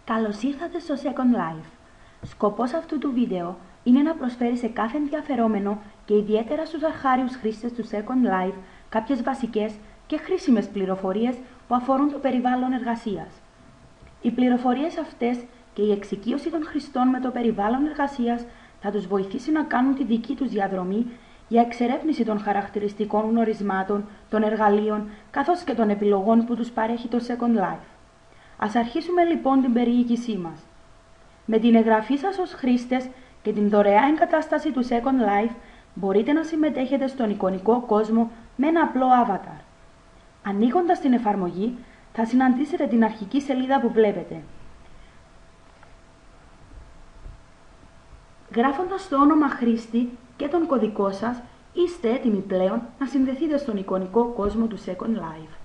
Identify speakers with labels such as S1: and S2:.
S1: Καλώς ήρθατε στο Second Life. Σκοπός αυτού του βίντεο είναι να προσφέρει σε κάθε ενδιαφερόμενο και ιδιαίτερα στους αρχάριους χρήστες του Second Life κάποιες βασικές και χρήσιμες πληροφορίες που αφορούν το περιβάλλον εργασίας. Οι πληροφορίες αυτές και η εξοικείωση των χρηστών με το περιβάλλον εργασίας θα τους βοηθήσει να κάνουν τη δική τους διαδρομή για εξερεύνηση των χαρακτηριστικών γνωρισμάτων, των εργαλείων καθώς και των επιλογών που τους παρέχει το Second Life. Ας αρχίσουμε λοιπόν την περιήγησή μας. Με την εγγραφή σας ως χρήστες και την δωρεά εγκατάσταση του Second Life μπορείτε να συμμετέχετε στον εικονικό κόσμο με ένα απλό avatar. Ανοίγοντας την εφαρμογή θα συναντήσετε την αρχική σελίδα που βλέπετε. Γράφοντας το όνομα χρήστη και τον κωδικό σας, είστε έτοιμοι πλέον να συνδεθείτε στον εικονικό κόσμο του Second Life.